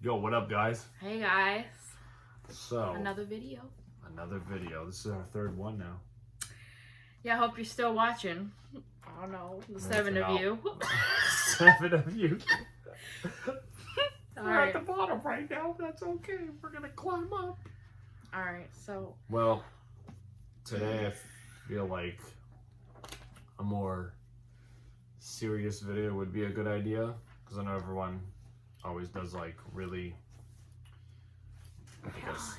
Yo, what up, guys? Hey guys. So, Another video. This is our third one now. Yeah, I hope you're still watching. I don't know, the seven of you. 7 of you. We're Alright. at the bottom right now. That's okay. We're gonna climb up. Alright, so. Well, today I feel like a more serious video would be a good idea, because I know everyone always does like really, I guess,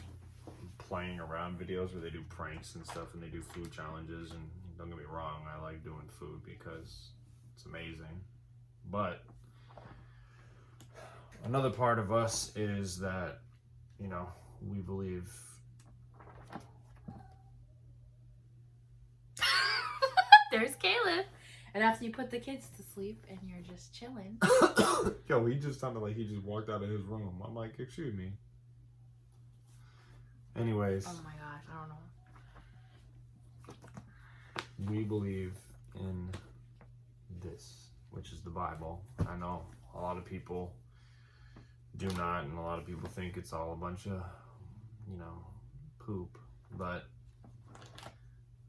playing around videos where they do pranks and stuff and they do food challenges. And don't get me wrong, I like doing food because it's amazing. But another part of us is that, you know, we believe. There's Caleb. And after you put the kids to sleep and you're just chilling. Yo, he just sounded like he just walked out of his room. I'm like, excuse me. Anyways. Oh my gosh, I don't know. We believe in this, which is the Bible. I know a lot of people do not, and a lot of people think it's all a bunch of, you know, poop. But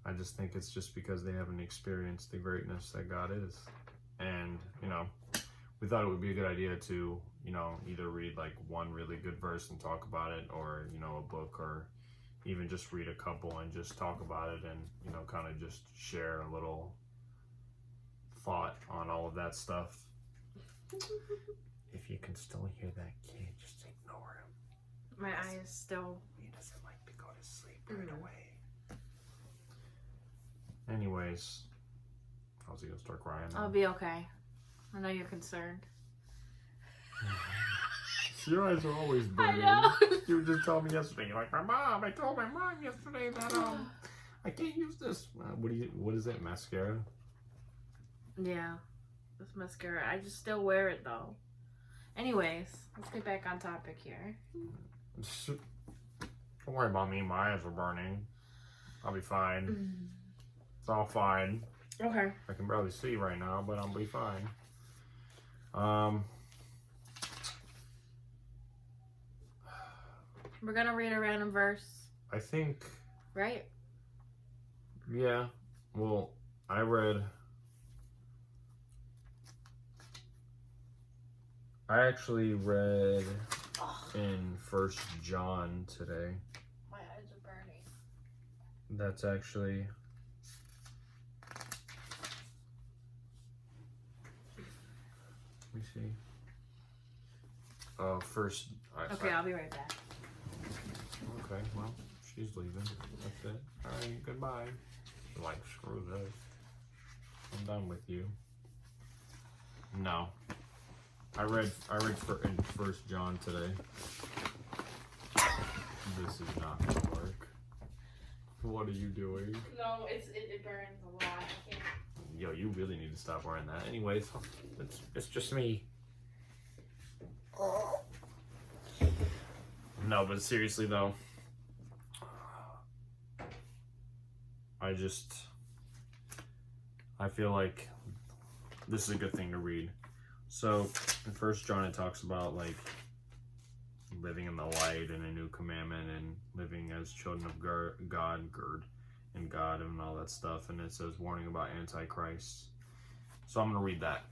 I just think it's just because they haven't experienced the greatness that God is. And, you know, we thought it would be a good idea to, you know, either read like one really good verse and talk about it, or, you know, a book, or even just read a couple and just talk about it and, you know, kind of just share a little thought on all of that stuff. If you can still hear that kid, just ignore him. My eye is still. He doesn't like to go to sleep right away. Anyways, how's he gonna start crying now? I'll be okay. I know you're concerned. Your eyes are always burning. I know. You were just telling me yesterday. You're like, I told my mom yesterday that I can't use this. What is it? Mascara? Yeah, this mascara. I just still wear it though. Anyways, let's get back on topic here. Don't worry about me. My eyes are burning. I'll be fine. It's all fine. Okay. I can barely see right now, but I'll be fine. We're gonna read a random verse. I think. Right? Yeah. Well, I actually read in 1 John today. My eyes are burning. That's actually. Let me see. First. Okay, I'll be right back. Okay, well, she's leaving. That's it. Alright, goodbye. Like, screw this. I'm done with you. No. I read in 1 John today. This is not gonna work. What are you doing? No, it burns a lot. I can't. Yo, you really need to stop wearing that. Anyways, it's just me. No, but seriously though, I feel like this is a good thing to read. So in 1 John it talks about like living in the light and a new commandment and living as children of God and all that stuff, and it says warning about Antichrist. So I'm gonna read that.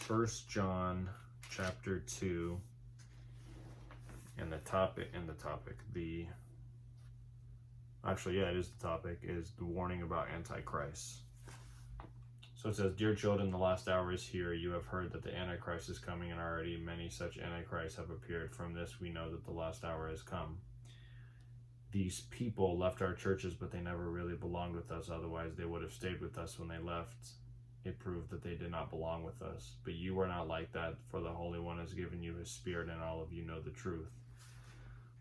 1 John chapter 2, and the topic is the warning about Antichrist. So it says, "Dear children, the last hour is here. You have heard that the Antichrist is coming, and already many such Antichrists have appeared. From this we know that the last hour has come. These people left our churches, but they never really belonged with us. Otherwise, they would have stayed with us when they left. It proved that they did not belong with us. But you are not like that, for the Holy One has given you his Spirit, and all of you know the truth.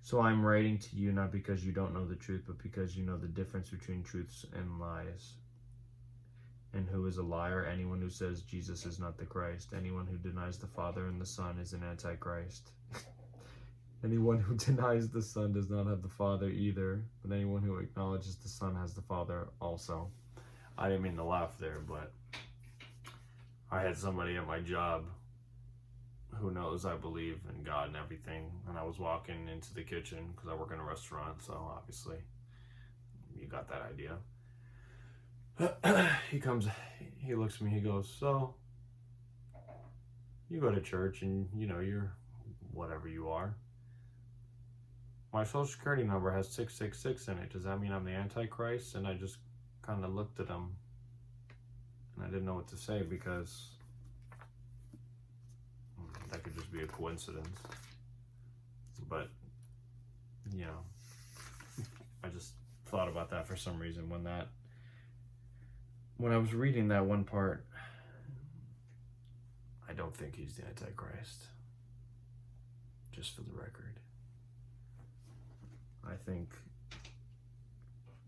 So I'm writing to you not because you don't know the truth, but because you know the difference between truths and lies. And who is a liar? Anyone who says Jesus is not the Christ. Anyone who denies the Father and the Son is an Antichrist. Anyone who denies the Son does not have the Father either, but anyone who acknowledges the Son has the Father also." I didn't mean to laugh there, but I had somebody at my job who knows, I believe in God and everything. And I was walking into the kitchen because I work in a restaurant, so obviously you got that idea. He looks at me, he goes, so you go to church and you're whatever you are. My social security number has 666 in it. Does that mean I'm the Antichrist? And I just kind of looked at him and I didn't know what to say because that could just be a coincidence. But, I just thought about that for some reason when I was reading that one part. I don't think he's the Antichrist. Just for the record. I think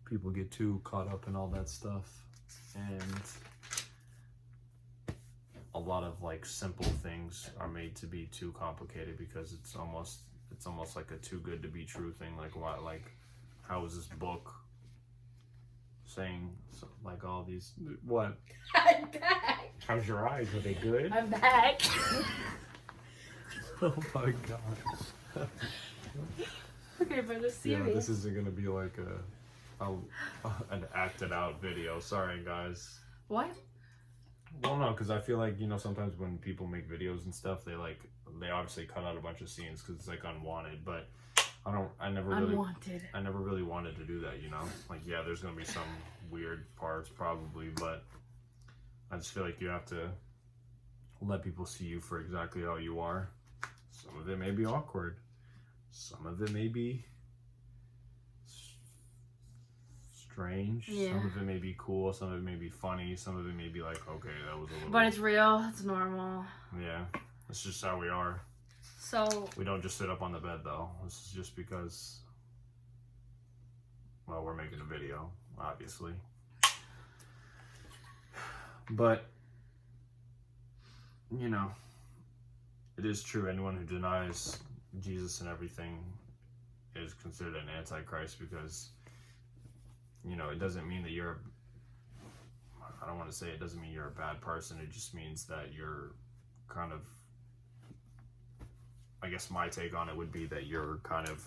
people get too caught up in all that stuff, and a lot of like simple things are made to be too complicated because it's almost like a too good to be true thing. Like what? Like how is this book saying like all these what? I'm back. How's your eyes? Are they good? I'm back. Oh my gosh. Okay, but it's serious. Yeah, this isn't gonna be like an acted out video. Sorry, guys. What? Well, no, because I feel like sometimes when people make videos and stuff, they obviously cut out a bunch of scenes because it's like unwanted. But I never really wanted to do that. Like yeah, there's gonna be some weird parts probably, but I just feel like you have to let people see you for exactly how you are. Some of it may be awkward. Some of it may be strange. Yeah. Some of it may be cool. Some of it may be funny. Some of it may be like, okay, that was a little... But it's real. It's normal. Yeah. It's just how we are. So... We don't just sit up on the bed, though. This is just because... Well, we're making a video, obviously. But... It is true. Anyone who denies Jesus and everything is considered an Antichrist because, it doesn't mean that I don't want to say it doesn't mean you're a bad person. It just means that you're kind of, I guess my take on it would be that you're kind of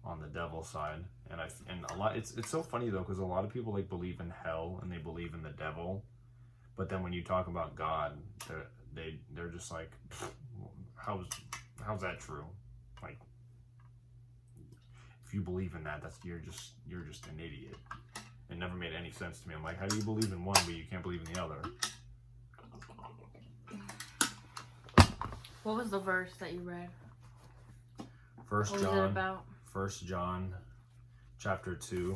on the devil's side. And a lot, it's so funny though, because a lot of people like believe in hell and they believe in the devil. But then when you talk about God, they're just like, how's that true? Like, if you believe in that, you're just an idiot. It never made any sense to me. I'm like, how do you believe in one but you can't believe in the other? What was the verse that you read? First What was it about? 1 John chapter 2,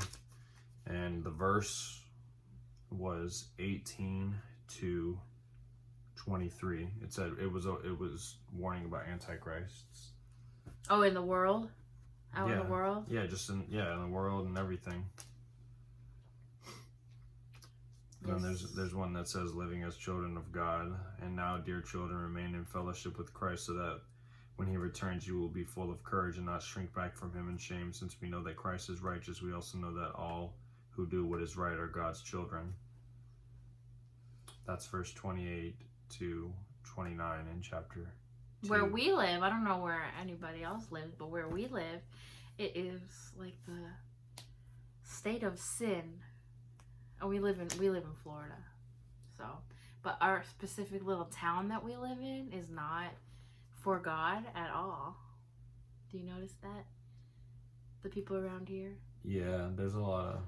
and the verse was 18 to 23. It said it was warning about antichrists. Oh, in the world? Out in the world? Yeah, in the world and everything. Yes. And then there's one that says living as children of God, and now, dear children, remain in fellowship with Christ, so that when he returns you will be full of courage and not shrink back from him in shame. Since we know that Christ is righteous, we also know that all who do what is right are God's children. That's verse 28 to 29 in chapter 2. Where we live, I don't know where anybody else lives, but where we live, it is like the state of sin. And we live in Florida. So, but our specific little town that we live in is not for God at all. Do you notice that? The people around here? Yeah, there's a lot of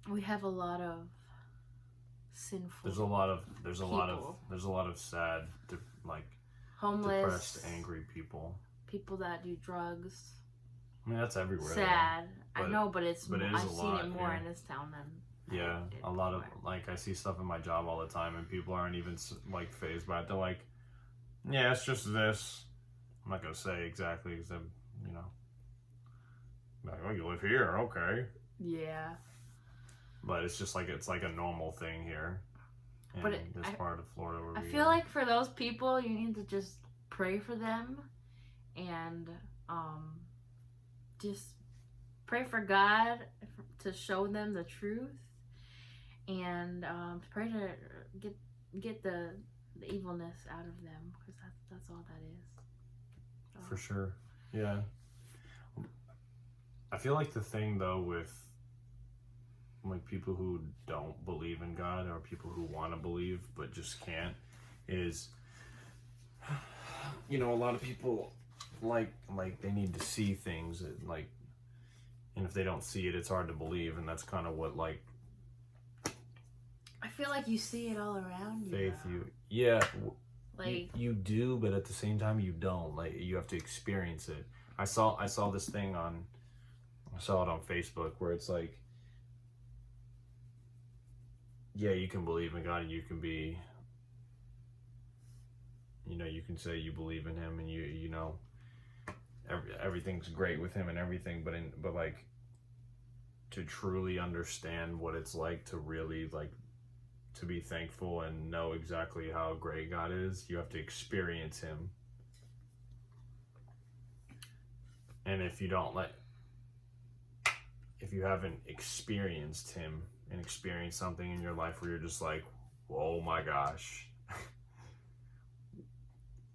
We have a lot of sinful There's a lot of sad, homeless, depressed, angry people. People that do drugs. I mean, that's everywhere. Sad. I know, but I've seen lot, it more in this town than a lot of I see stuff in my job all the time, and people aren't even phased by it. They're like, "Yeah, it's just this." I'm not gonna say exactly because I'm, like, "Oh, you live here, okay." Yeah. But it's just it's like a normal thing here in this part of Florida where I feel like for those people, you need to just pray for them and just pray for God to show them the truth and pray to get the the evilness out of them, because that's all that is. So. For sure. Yeah. I feel like the thing though with like people who don't believe in God or people who want to believe but just can't is, you know, a lot of people like they need to see things like, and if they don't see it, it's hard to believe, and that's kind of what like I feel like you see it all around you. Faith, like you do, but at the same time you don't. Like you have to experience it. I saw this thing I saw it on Facebook where it's like, yeah, you can believe in God and you can be, you know, you can say you believe in Him and you know everything's great with Him and everything, but like to truly understand what it's like to really like to be thankful and know exactly how great God is, you have to experience Him. And if you haven't experienced Him and experienced something in your life where you're just like, oh my gosh,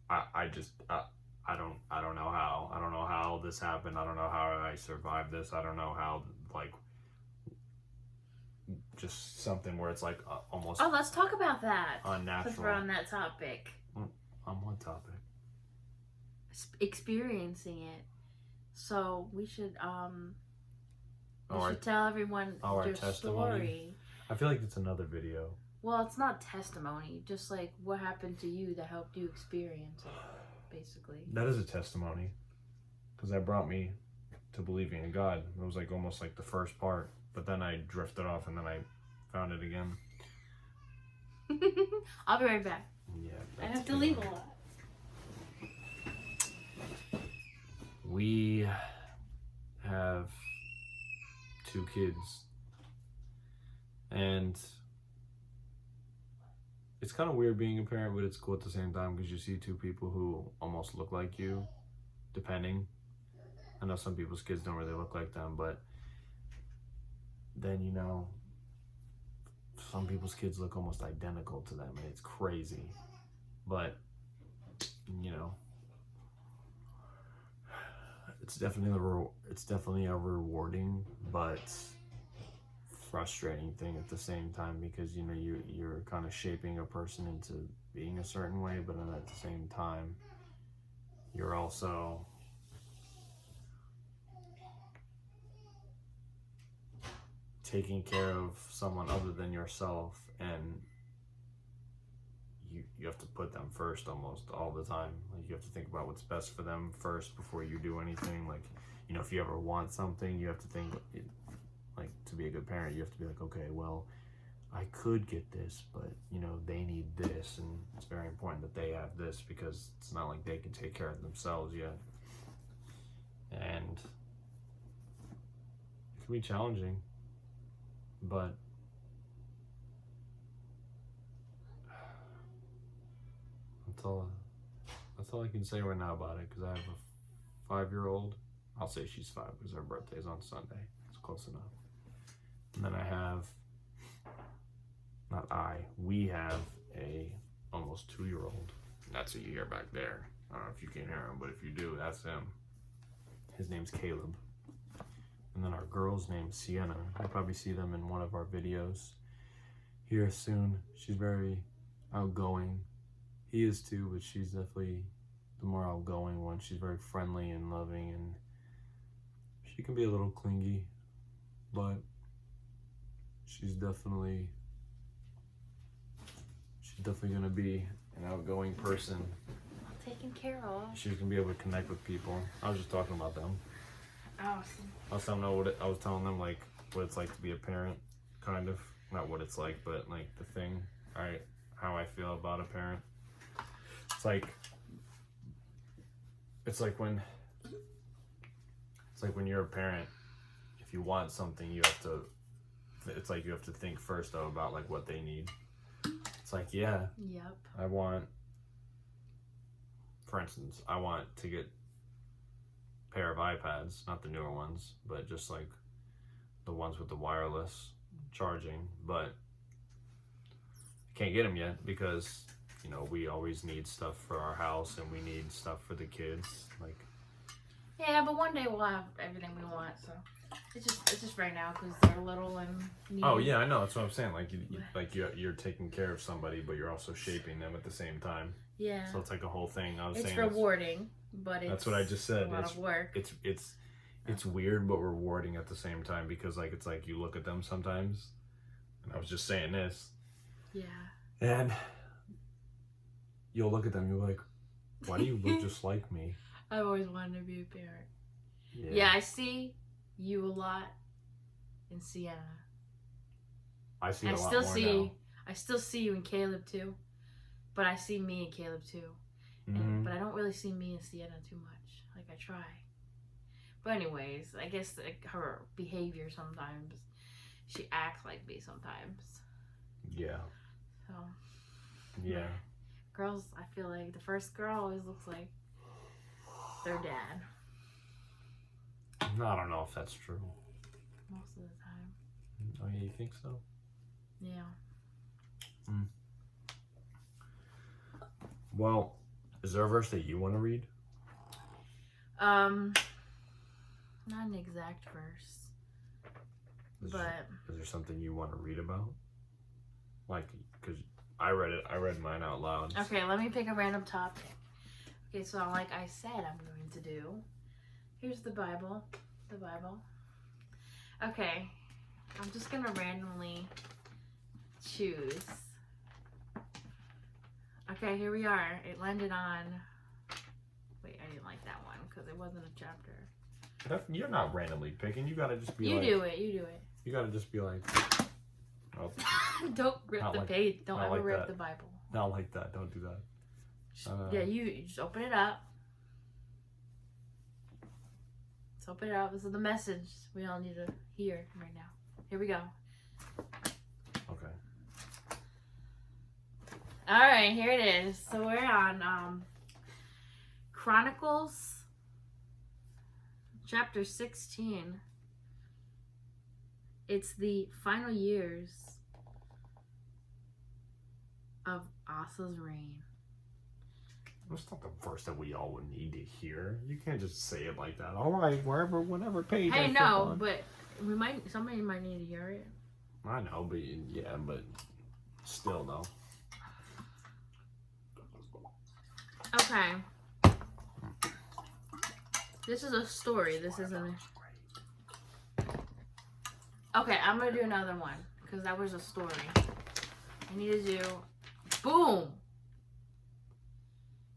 I don't know how. I don't know how this happened. I don't know how I survived this. I don't know how, like, just something where it's like almost. Oh, let's talk about that. Unnatural. Since we're on that topic. On what topic? Experiencing it. So we should tell everyone your story. I feel like it's another video. Well, it's not testimony. Just like what happened to you that helped you experience it, basically. That is a testimony, because that brought me to believing in God. It was like almost like the first part, but then I drifted off and then I found it again. I'll be right back. Yeah, I have to leave a lot. We have 2 kids, and it's kind of weird being a parent, but it's cool at the same time because you see 2 people who almost look like you, depending. I know some people's kids don't really look like them, but then, you know, some people's kids look almost identical to them, and it's crazy. But, you know, it's definitely a rewarding but frustrating thing at the same time, because you know you're kind of shaping a person into being a certain way, but then at the same time you're also taking care of someone other than yourself, and you have to put them first almost all the time. Like you have to think about what's best for them first before you do anything. Like, you know, if you ever want something, you have to think, like, to be a good parent, you have to be like, okay, well, I could get this, but you know, they need this, and it's very important that they have this because it's not like they can take care of themselves yet. And it can be challenging, but that's all I can say right now about it, because I have a 5-year-old. I'll say she's 5 because her birthday's on Sunday. It's close enough. And then we have a almost 2-year-old. That's who you hear back there. I don't know if you can hear him, but if you do, that's him. His name's Caleb. And then our girl's name's Sienna. You'll probably see them in one of our videos here soon. She's very outgoing. He is too, but she's definitely the more outgoing one. She's very friendly and loving, and she can be a little clingy, but she's definitely gonna be an outgoing person. Taken care of. She's gonna be able to connect with people. I was just talking about them. Awesome. I was telling them like what it's like to be a parent, kind of. Not what it's like, but like the thing, how I feel about a parent. It's like when you're a parent, if you want something, you have to think first though about like what they need. It's like, yeah. Yep. For instance, I want to get a pair of iPads, not the newer ones, but just like the ones with the wireless charging, but I can't get them yet because you know, we always need stuff for our house and we need stuff for the kids. Like, yeah, but one day we'll have everything we want. So it's just right now because they're little and need. oh yeah, I know. That's what I'm saying. Like you're taking care of somebody, but you're also shaping them at the same time. Yeah. So it's like a whole thing. I was it's saying rewarding, but it's that's what I just said. a lot of work. It's weird but rewarding at the same time because like it's like you look at them sometimes, and I was just saying this. Yeah. And you'll look at them, you're like, why do you look just like me? I've always wanted to be a parent. Yeah, I see you a lot in Sienna. I see a lot more now. I still see you in Caleb too, but I see me and Caleb too. Mm-hmm. But I don't really see me and Sienna too much. Like I try. But anyways, I guess like, her behavior sometimes, she acts like me sometimes. Yeah. So. Yeah. Girls, I feel like the first girl always looks like their dad. No, I don't know if that's true. Most of the time. Oh yeah, you think so? Yeah. Well, is there a verse that you want to read? Not an exact verse. Is there something you want to read about? Like, because I read mine out loud. Okay, let me pick a random topic. Okay, so like I said I'm going to do. Here's the Bible. Okay, I'm just going to randomly choose. Okay, here we are. It landed on... Wait, I didn't like that one because it wasn't a chapter. You're not randomly picking. You gotta just be You like... do it. You gotta just be like... Oh, don't rip the page. Don't ever like rip that. the Bible. Not like that. Don't do that. Yeah, you just open it up. Let's open it up. This is the message we all need to hear right now. Here we go. Okay. All right, here it is. So we're on Chronicles chapter 16. It's the final years of Asa's reign. That's not the verse that we all would need to hear. You can't just say it like that. All right, whatever page. Hey, no, but somebody might need to hear it. I know, but yeah, but still though. Okay. This is a story. This isn't. Okay, I'm gonna do another one because that was a story. I need to do. Boom.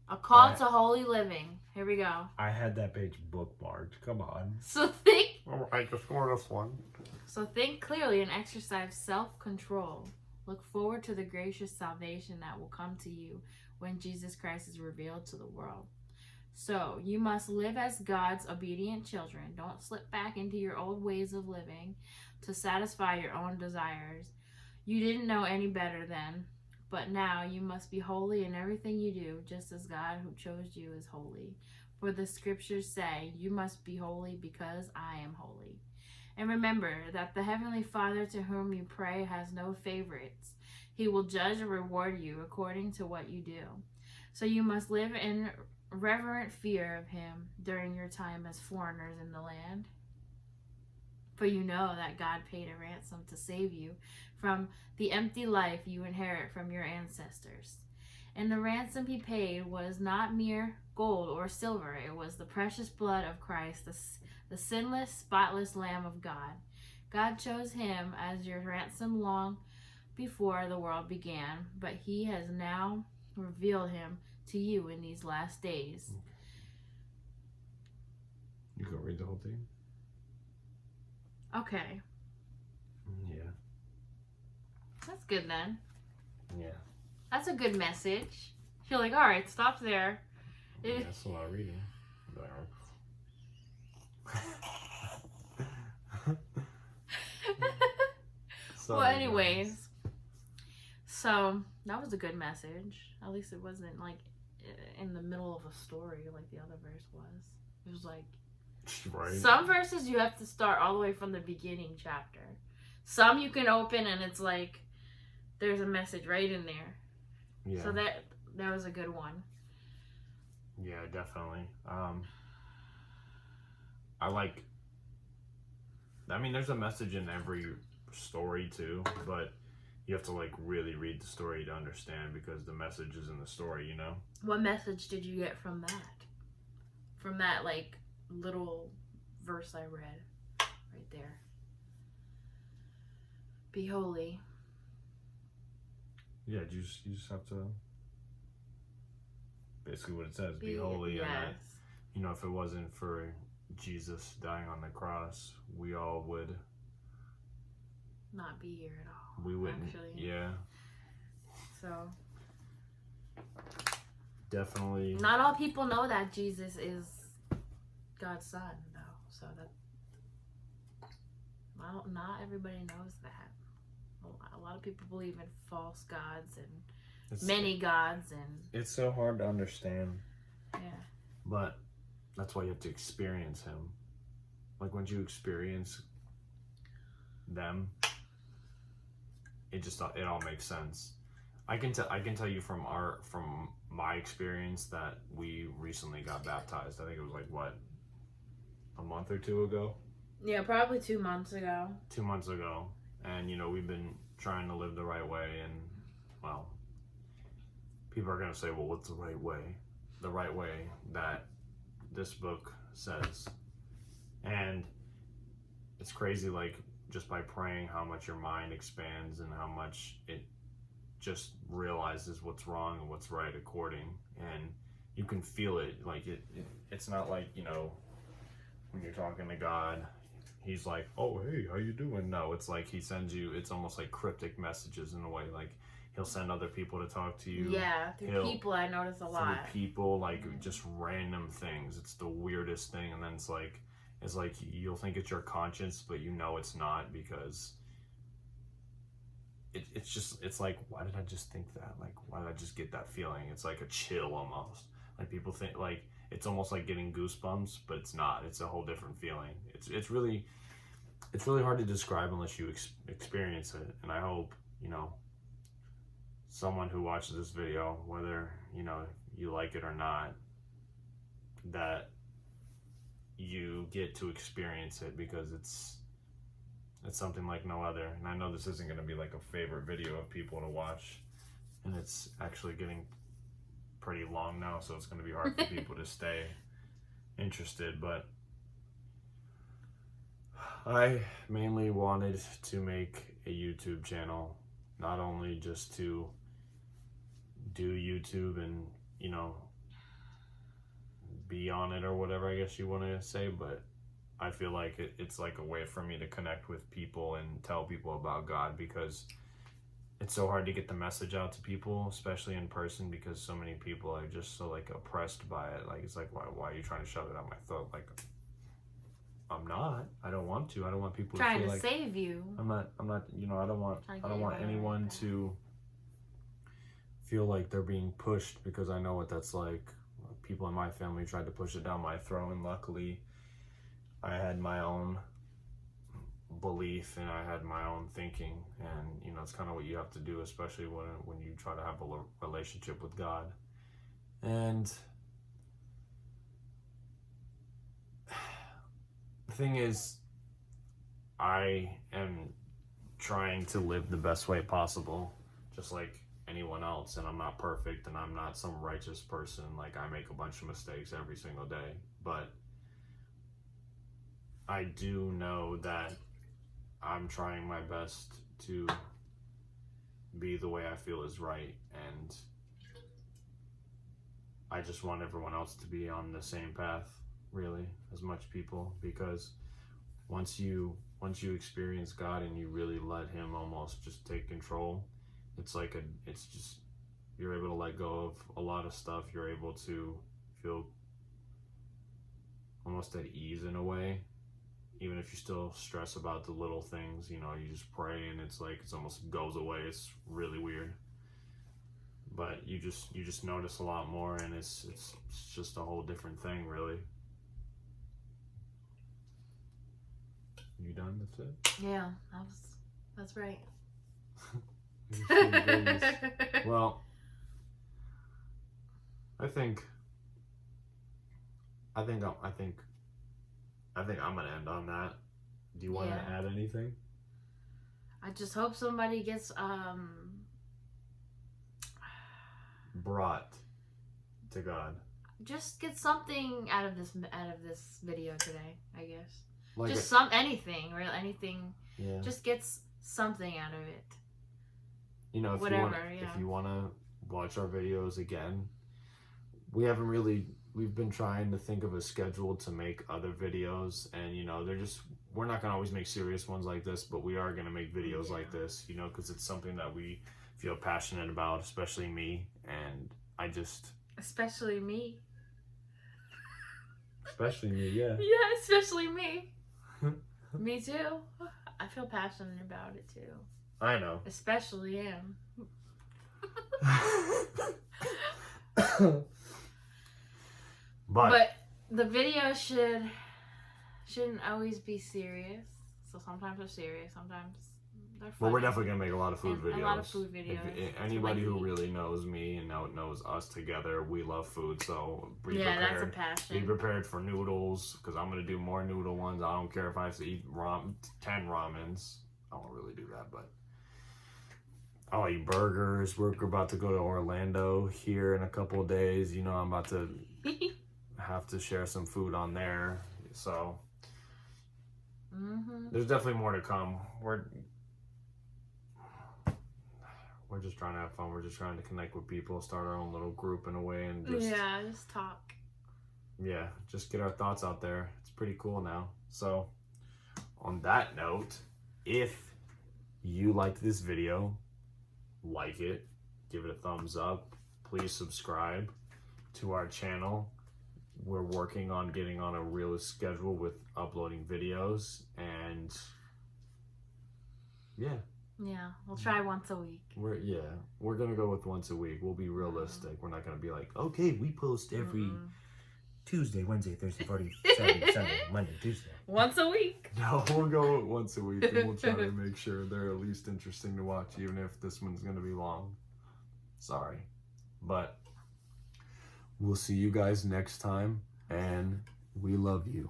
A call to holy living. Here we go. I had that page bookmarked. Come on. So think. Oh, I just scored this one. So think clearly and exercise self-control. Look forward to the gracious salvation that will come to you when Jesus Christ is revealed to the world. So you must live as God's obedient children. Don't slip back into your old ways of living to satisfy your own desires. You didn't know any better then, but now you must be holy in everything you do, just as God who chose you is holy. For the scriptures say, you must be holy because I am holy. And remember that the Heavenly Father to whom you pray has no favorites. He will judge and reward you according to what you do. So you must live in reverent fear of him during your time as foreigners in the land. For you know that God paid a ransom to save you from the empty life you inherit from your ancestors. And the ransom he paid was not mere gold or silver. It was the precious blood of Christ, the sinless, spotless Lamb of God. God chose him as your ransom long before the world began, but he has now revealed him to you in these last days. You go read the whole thing? Okay. Yeah. That's good then. Yeah. That's a good message. You're like, all right, stop there. Yeah, that's a lot of reading. Well, anyways. So, that was a good message. At least it wasn't like in the middle of a story like the other verse was. It was like right. Some verses you have to start all the way from the beginning chapter. Some you can open and it's like there's a message right in there. Yeah. So that that was a good one. Yeah, definitely. I like. I mean, there's a message in every story too, but you have to like really read the story to understand because the message is in the story. You know. What message did you get from that? From that like little verse I read right there. Be holy. Yeah, you just have to. Basically, what it says: be holy. Yes. And you know, if it wasn't for Jesus dying on the cross, we all would not be here at all. We wouldn't. Actually. Yeah. So. Definitely. Not all people know that Jesus is God's son, though. So that. Not everybody knows that. A lot of people believe in false gods and many gods, and it's so hard to understand. Yeah. But that's why you have to experience him. Like once you experience them, it all makes sense. I can tell you from my experience that we recently got baptized. I think it was like what, a month or two ago? Yeah, probably 2 months ago. 2 months ago. And you know, we've been trying to live the right way, and well, people are gonna say, well, what's the right way? The right way that this book says. And it's crazy, like just by praying, how much your mind expands and how much it just realizes what's wrong and what's right according. And you can feel it. Like it's not like, you know, when you're talking to God, he's like, oh, hey, how you doing? No, it's like he sends you, it's almost like cryptic messages in a way. Like he'll send other people to talk to you. Yeah, through people I notice a lot. Through people, like just random things. It's the weirdest thing. And then it's like you'll think it's your conscience, but you know it's not, because it's like, why did I just think that? Like, why did I just get that feeling? It's like a chill almost. Like people think like it's almost like getting goosebumps, but it's not. It's a whole different feeling. It's really hard to describe unless you experience it. And I hope, you know, someone who watches this video, whether, you know, you like it or not, that you get to experience it, because it's something like no other. And I know this isn't going to be like a favorite video of people to watch, and it's actually getting pretty long now, so it's going to be hard for people to stay interested. But I mainly wanted to make a YouTube channel, not only just to do YouTube and, you know, be on it or whatever, I guess you want to say, but I feel like it's like a way for me to connect with people and tell people about God, because it's so hard to get the message out to people, especially in person, because so many people are just so like oppressed by it. Like it's like, why are you trying to shove it down my throat? Like, I'm not. I don't want to. I don't want people trying to feel to like save you. I'm not. You know, I don't want anyone to feel like they're being pushed, because I know what that's like. People in my family tried to push it down my throat, and luckily I had my own belief and I had my own thinking. And you know, it's kind of what you have to do, especially when you try to have a relationship with God. And the thing is, I am trying to live the best way possible, just like anyone else, and I'm not perfect, and I'm not some righteous person. Like, I make a bunch of mistakes every single day, but I do know that I'm trying my best to be the way I feel is right, and I just want everyone else to be on the same path, really, as much people, because once you experience God and you really let him almost just take control, it's just, you're able to let go of a lot of stuff. You're able to feel almost at ease in a way, even if you still stress about the little things. You know, you just pray and it's like, it's almost goes away. It's really weird, but you just notice a lot more, and it's just a whole different thing, really. You done? That's it? Yeah, that's right. Well, I think I'm gonna end on that. Do you want to add anything? I just hope somebody gets brought to God. Just get something out of this video today, I guess. Like just anything. Yeah. Just gets something out of it. You know, if you want to watch our videos again, we've been trying to think of a schedule to make other videos, and you know, we're not gonna always make serious ones like this, but we are gonna make videos like this, you know, because it's something that we feel passionate about, especially me, and especially me. Especially me, yeah. Yeah, especially me. Me too. I feel passionate about it too. I know. Especially him. But the video shouldn't always be serious. So sometimes they're serious, sometimes they're funny. Well, we're definitely gonna make a lot of food videos. A lot of food videos. If anybody who really knows me and knows us together, we love food. So be prepared. That's a passion. Be prepared for noodles, because I'm gonna do more noodle ones. I don't care if I have to eat 10 ramens. I won't really do that, but I'll eat burgers. We're about to go to Orlando here in a couple of days. You know, I'm about to have to share some food on there. So there's definitely more to come. We're just trying to have fun. We're just trying to connect with people, start our own little group in a way, and just talk. Yeah, just get our thoughts out there. It's pretty cool now. So on that note, if you liked this video, like it, give it a thumbs up. Please subscribe to our channel. We're working on getting on a real schedule with uploading videos, and yeah, we'll try once a week. We're gonna go with once a week. We'll be realistic. We're not gonna be like, okay, we post every Tuesday, Wednesday, Thursday, Friday, Saturday, Sunday, Monday, Tuesday. Once a week. No, we'll go with once a week, and we'll try to make sure they're at least interesting to watch, even if this one's gonna be long. Sorry, but we'll see you guys next time, and we love you.